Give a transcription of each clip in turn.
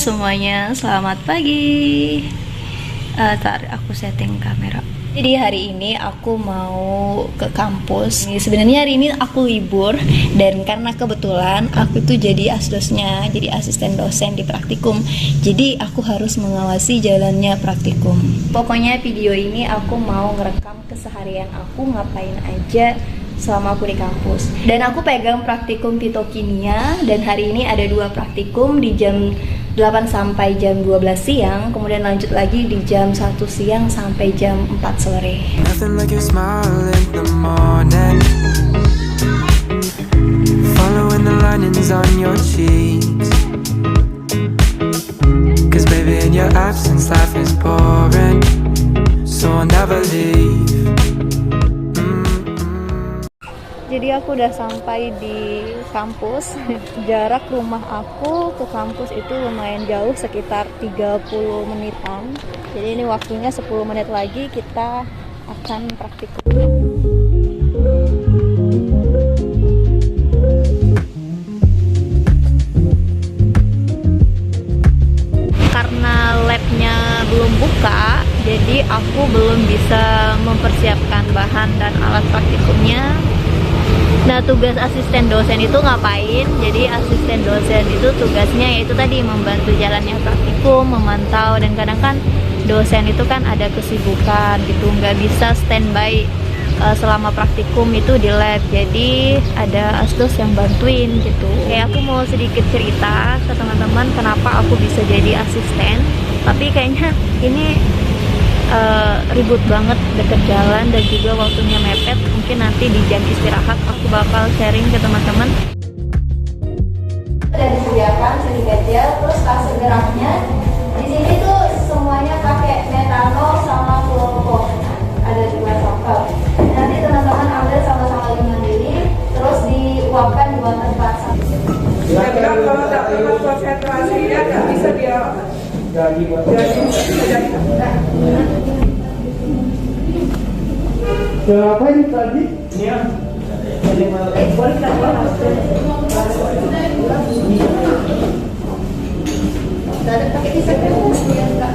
semuanya, selamat pagi. Ntar aku setting kamera. Jadi hari ini aku mau ke kampus. Sebenarnya hari ini aku libur dan karena kebetulan aku tuh jadi asdosnya, jadi asisten dosen di praktikum. Jadi aku harus mengawasi jalannya praktikum. Pokoknya video ini aku mau ngerekam keseharian aku ngapain aja selama aku di kampus. Dan aku pegang praktikum fitokimia dan hari ini ada 2 praktikum di jam 8 sampai jam 12 siang, kemudian lanjut lagi di jam 1 siang sampai jam 4 sore. Nothing like your smile in the morning, following the linings on your cheeks. Cause baby in your absence life is boring, so I'll never leave. Jadi aku udah sampai di kampus. Jarak rumah aku ke kampus itu lumayan jauh, sekitar 30 menitan. Jadi ini waktunya 10 menit lagi kita akan praktikum. Karena labnya belum buka, jadi aku belum bisa mempersiapkan bahan dan alat praktikumnya. Nah, tugas asisten dosen itu ngapain? Jadi asisten dosen itu tugasnya yaitu tadi membantu jalannya praktikum, memantau, dan kadang kan dosen itu kan ada kesibukan gitu, nggak bisa standby selama praktikum itu di lab. Jadi ada asdos yang bantuin gitu. Kayak aku mau sedikit cerita ke teman-teman kenapa aku bisa jadi asisten. Tapi kayaknya ini ribut banget, deket jalan dan juga waktunya mepet. Mungkin nanti di jam istirahat aku bakal sharing ke teman-teman. Sudah disediakan sedikit gel, terus kasur geraknya di sini tuh semuanya pakai metanol sama fluoro. Ada 2 sampel. Nanti teman-teman ambil sama-sama 5 ml, terus diuapkan di bawah tempat. Saya bilang kalau tak pernah konsentrasinya nggak bisa dia jadi. Berapa ini tadi? Iya. Ada pakai tisu ya enggak?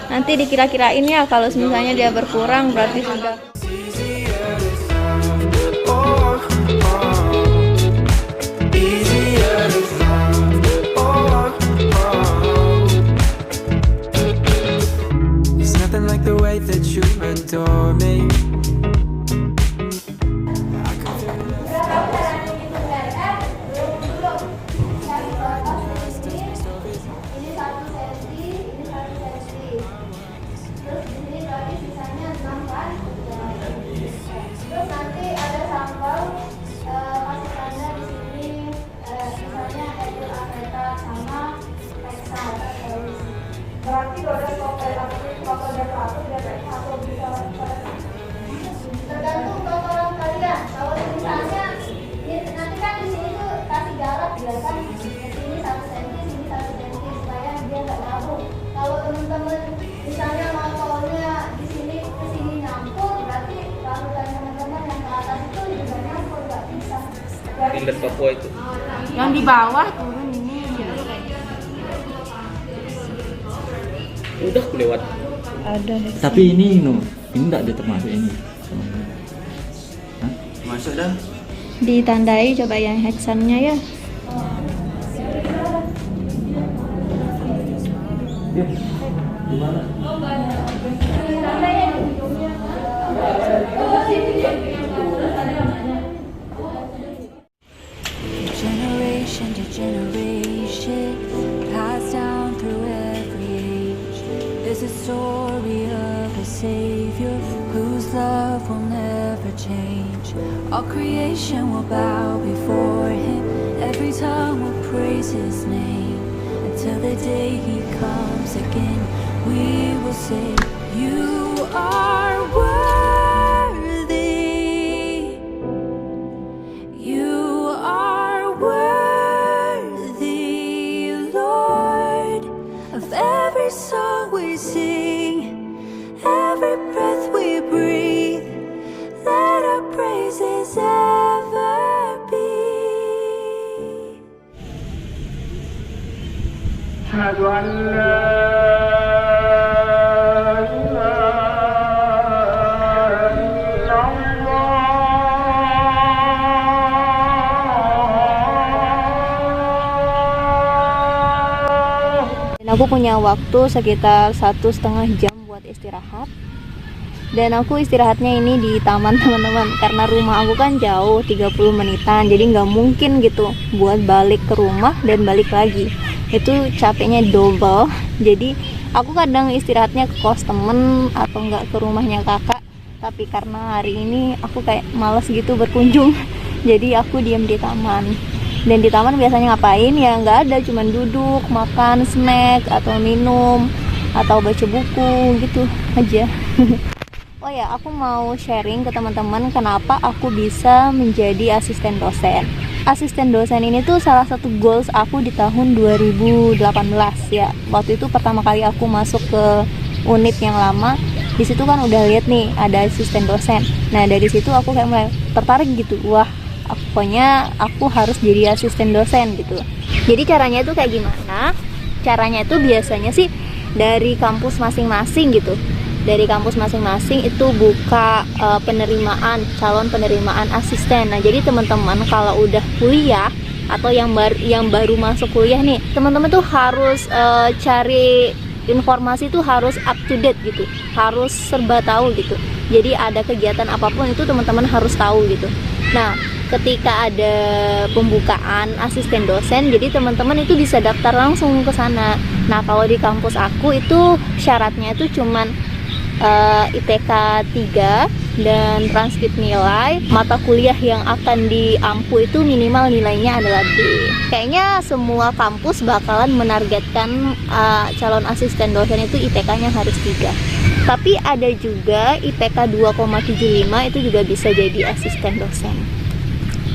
Nanti dikira-kirain ya, kalau misalnya dia berkurang berarti sudah. It's nothing like the way that you adore me. Berarti kalau ada stopper atau bisa tergantung kotoran kalian. Kalau misalnya nanti kan di sini tuh kasih jarak ya kan, di sini 1 cm, sini 1 cm supaya dia nggak gabung. Kalau teman-teman misalnya mau tolnya di sini ke sini nyampur, berarti larutan teman-teman yang ke atas itu juga nyampur, nggak bisa. Pindah Papua itu. Yang di bawah turun ini. Udah lewat. Ada. Tapi ini enggak dia termasuk ini. Hah? Masuk dah. Ditandai coba yang hexannya ya. Gimana? Generation to generation, passed down through every age. There's a story of a savior whose love will never change. All creation will bow before him, every tongue will praise his name. Until the day he comes again, we will say, you are worthy. You are worthy, Lord, of every song أشهد أن لا إله إلا الله. Dan aku punya waktu sekitar 1,5 jam buat istirahat. Dan aku istirahatnya ini di taman teman-teman, karena rumah aku kan jauh 30 menitan, jadi nggak mungkin gitu buat balik ke rumah dan balik lagi, itu capeknya double. Jadi aku kadang istirahatnya ke kos temen atau nggak ke rumahnya kakak, tapi karena hari ini aku kayak males gitu berkunjung, jadi aku diam di taman. Dan di taman biasanya ngapain ya, nggak ada, cuman duduk, makan snack atau minum atau baca buku gitu aja. Oh ya, aku mau sharing ke teman-teman kenapa aku bisa menjadi asisten dosen. Asisten dosen ini tuh salah satu goals aku di tahun 2018 ya. Waktu itu pertama kali aku masuk ke unit yang lama, di situ kan udah lihat nih ada asisten dosen. Nah dari situ aku kayak mulai tertarik gitu. Wah, pokoknya aku harus jadi asisten dosen gitu. Jadi caranya itu kayak gimana? Caranya itu biasanya sih dari kampus masing-masing gitu. Dari kampus masing-masing itu buka penerimaan, calon penerimaan asisten. Nah jadi teman-teman kalau udah kuliah atau yang baru masuk kuliah nih, teman-teman tuh harus cari informasi tuh harus up to date gitu, harus serba tahu gitu. Jadi ada kegiatan apapun itu teman-teman harus tahu gitu. Nah ketika ada pembukaan asisten dosen, jadi teman-teman itu bisa daftar langsung ke sana. Nah kalau di kampus aku itu syaratnya itu cuman IPK 3 dan transkrip nilai. Mata kuliah yang akan diampu itu minimal nilainya adalah D. Kayaknya semua kampus bakalan menargetkan calon asisten dosen itu IPK-nya harus 3. Tapi ada juga IPK 2,75 itu juga bisa jadi asisten dosen.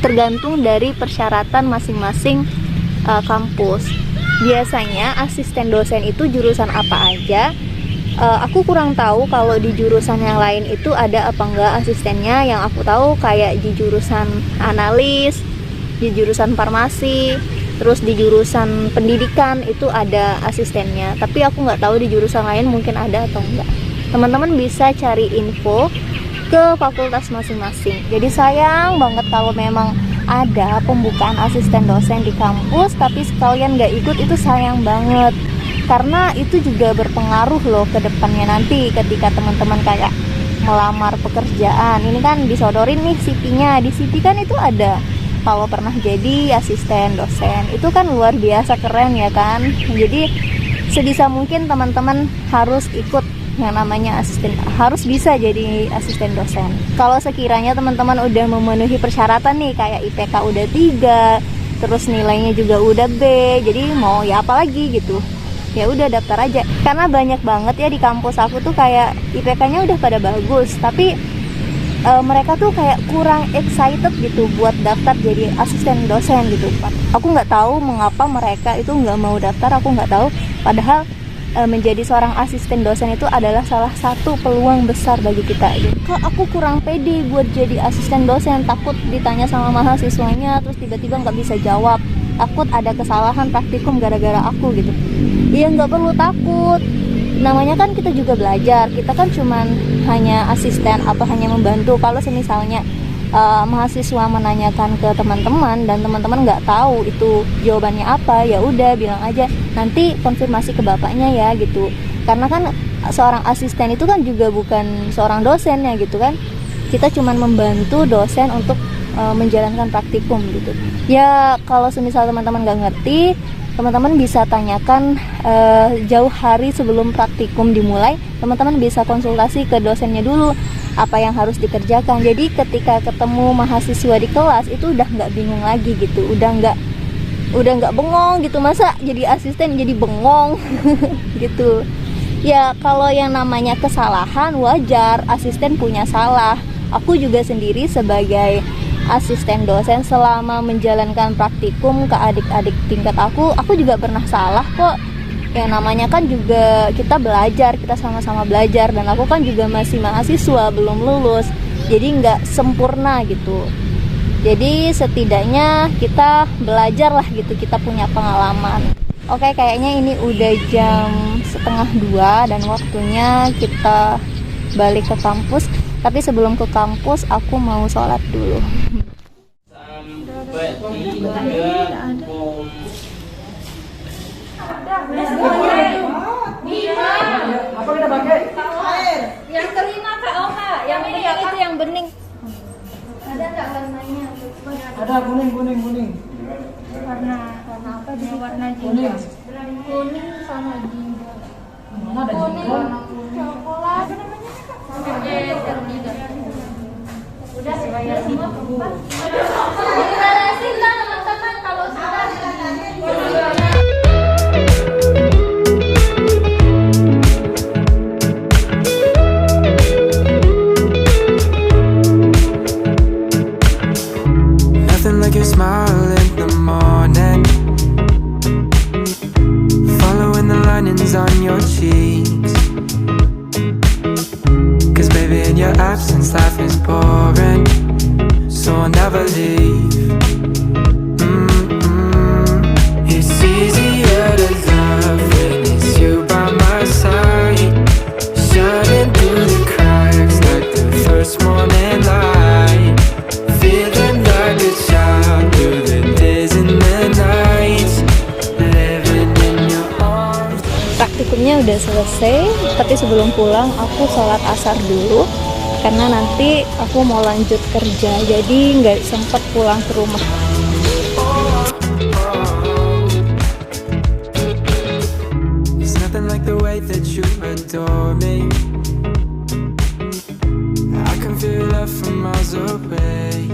Tergantung dari persyaratan masing-masing kampus. Biasanya asisten dosen itu jurusan apa aja? Aku kurang tahu kalau di jurusan yang lain itu ada apa enggak asistennya. Yang aku tahu kayak di jurusan analis, di jurusan farmasi, terus di jurusan pendidikan itu ada asistennya. Tapi aku nggak tahu di jurusan lain mungkin ada atau enggak. Teman-teman bisa cari info ke fakultas masing-masing. Jadi sayang banget kalau memang ada pembukaan asisten dosen di kampus tapi sekalian nggak ikut, itu sayang banget. Karena itu juga berpengaruh loh ke depannya nanti ketika teman-teman kayak melamar pekerjaan. Ini kan disodorin nih CV-nya. Di CV kan itu ada kalau pernah jadi asisten dosen. Itu kan luar biasa keren ya kan. Jadi sebisa mungkin teman-teman harus ikut yang namanya asisten, harus bisa jadi asisten dosen. Kalau sekiranya teman-teman udah memenuhi persyaratan nih, kayak IPK udah 3, terus nilainya juga udah B, jadi mau ya apa lagi gitu, ya udah daftar aja. Karena banyak banget ya di kampus aku tuh kayak IPK-nya udah pada bagus, tapi mereka tuh kayak kurang excited gitu buat daftar jadi asisten dosen gitu. Aku nggak tahu mengapa mereka itu nggak mau daftar, aku nggak tahu. Padahal menjadi seorang asisten dosen itu adalah salah satu peluang besar bagi kita gitu. Kok aku kurang pede buat jadi asisten dosen, takut ditanya sama mahasiswanya terus tiba-tiba nggak bisa jawab, takut ada kesalahan praktikum gara-gara aku gitu. Ya nggak perlu takut, namanya kan kita juga belajar, kita kan cuman hanya asisten atau hanya membantu. Kalau semisalnya mahasiswa menanyakan ke teman-teman dan teman-teman nggak tahu itu jawabannya apa, ya udah bilang aja nanti konfirmasi ke bapaknya ya gitu. Karena kan seorang asisten itu kan juga bukan seorang dosen ya gitu kan, kita cuman membantu dosen untuk menjalankan praktikum gitu. Ya kalau semisal teman-teman nggak ngerti, teman-teman bisa tanyakan jauh hari sebelum praktikum dimulai. Teman-teman bisa konsultasi ke dosennya dulu apa yang harus dikerjakan. Jadi ketika ketemu mahasiswa di kelas itu udah nggak bingung lagi gitu, udah nggak bengong gitu. Masa jadi asisten jadi bengong gitu. Ya kalau yang namanya kesalahan wajar, asisten punya salah. Aku juga sendiri sebagai asisten dosen selama menjalankan praktikum ke adik-adik tingkat aku juga pernah salah kok. Yang namanya kan juga kita belajar, kita sama-sama belajar, dan aku kan juga masih mahasiswa, belum lulus, jadi nggak sempurna gitu. Jadi setidaknya kita belajar lah gitu, kita punya pengalaman. Oke, kayaknya ini udah jam 1:30 dan waktunya kita balik ke kampus. Tapi sebelum ke kampus, aku mau sholat dulu. Sampai 3 Apa kita pakai? Yang kelima Kak Oka, yang ini itu yang bening. Ada nggak warnanya? Ada kuning. Warna apa dia? Warna Kuning. kuning sama jingga. Mana ada Kuning, juga? coklat. Udah semua keempat. Diberesin lah teman-teman kalau sudah. Nothing like your smile in the morning, following the linings on your cheeks. 'Cause baby, in your absence, life is boring, so I'll never leave. It's easier to love when it's you by my side, shining through the cracks like the first morning light. Feeling like a child through the days and the nights, living in your arms. Praktikumnya udah selesai, tapi sebelum pulang aku sholat asar dulu karena nanti aku mau lanjut kerja, jadi nggak sempat pulang ke rumah. It's nothing like the way that you adore me. I can feel love from miles away.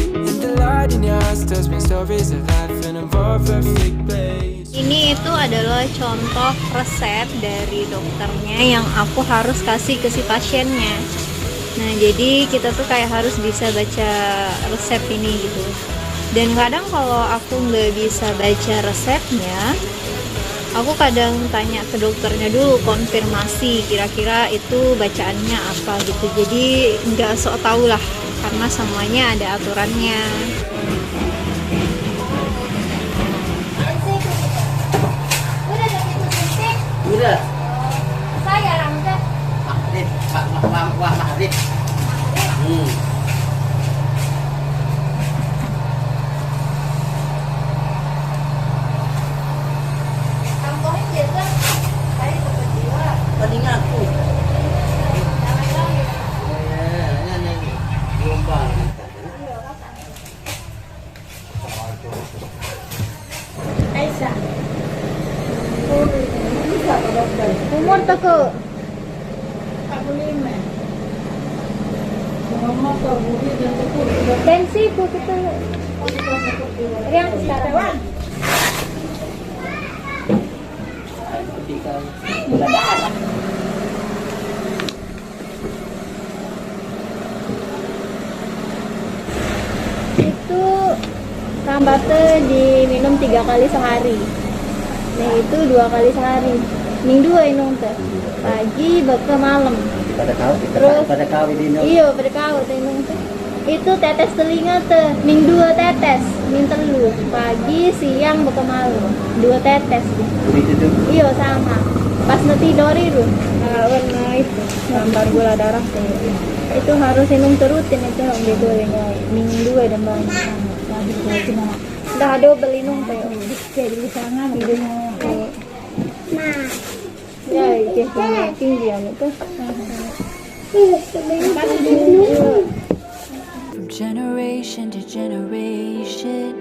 And the light in your eyes tells me stories of life in a more perfect place. Ini itu adalah contoh resep dari dokternya yang aku harus kasih ke si pasiennya. Nah, jadi kita tuh kayak harus bisa baca resep ini gitu. Dan kadang kalau aku nggak bisa baca resepnya, aku kadang tanya ke dokternya dulu, konfirmasi kira-kira itu bacaannya apa gitu. Jadi nggak sok tau lah, karena semuanya ada aturannya. Udah. Saya Ramzan. Mahrib, wah Mahrib. Kampungnya biasa. Tadi tempat jiwa. Tadi ngaku. Ini gelombang. Aisyah. Umur tuh ke 45. tensi putih tuh. Yang sekarang. Itu rambate diminum 3 kali sehari. Nah itu 2 kali sehari. Ming 2 inung teh. Pagi beke malam. Terus Pada kawin ini. iya pada kau teh inung teh. Itu tetes telinga teh. Ming 2 tetes. Ming 3. Pagi siang beke malam. 2 tetes. Begitu tuh. Iya sama. Pas tidur itu. Nah, warna itu gambar gula darah teh. Itu harus minum terutin itu yang bego yang Ming 2 dan banyak. Dah ada beli nung teh. Di sana di Nah. Ya, itu tinggi ya itu. From generation to generation,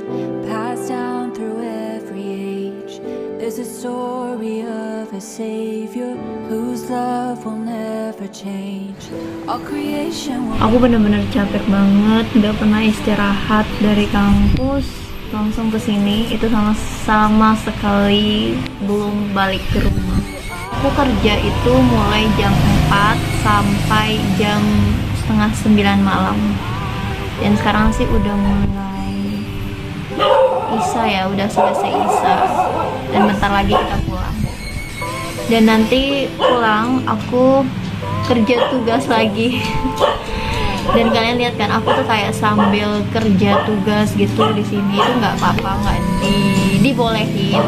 passed down through every age. There's a story of a savior whose love will never change. All creation will. Aku bener-bener capek banget, nggak pernah istirahat dari kampus langsung ke sini. Itu sama sekali belum balik ke rumah. Aku kerja itu mulai jam 4 sampai jam 8:30 malam. Dan sekarang sih udah mulai Isya ya, udah selesai Isya. Dan bentar lagi kita pulang. Dan nanti pulang aku kerja tugas lagi. Dan kalian lihat kan, aku tuh kayak sambil kerja tugas gitu di sini itu nggak apa-apa, nggak dibolehin,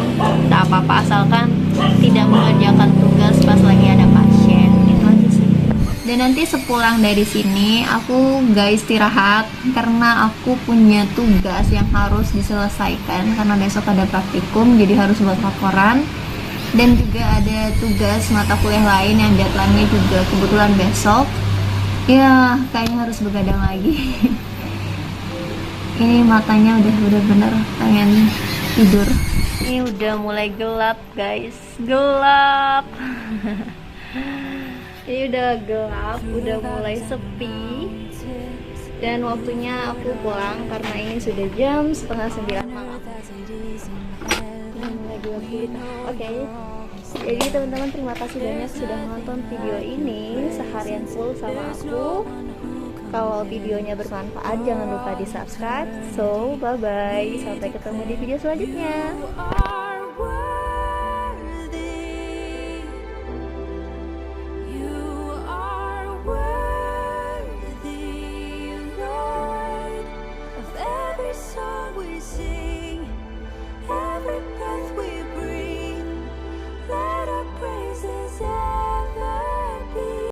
tak apa-apa asalkan tidak mengerjakan tugas pas lagi ada pasien. Itu aja sih. Dan nanti sepulang dari sini aku gak istirahat karena aku punya tugas yang harus diselesaikan karena besok ada praktikum, jadi harus buat laporan. Dan juga ada tugas mata kuliah lain yang deadline-nya juga kebetulan besok. Ya, kayaknya harus begadang lagi. Ini matanya udah bener-bener pengen tidur. Ini udah mulai gelap guys, gelap. Ini udah gelap, udah mulai sepi. Dan waktunya aku pulang karena ini sudah jam 8:30 malam. Oke. Jadi teman-teman, terima kasih banyak sudah menonton video ini seharian full sama aku. Kalau videonya bermanfaat jangan lupa di subscribe. So bye bye, sampai ketemu di video selanjutnya.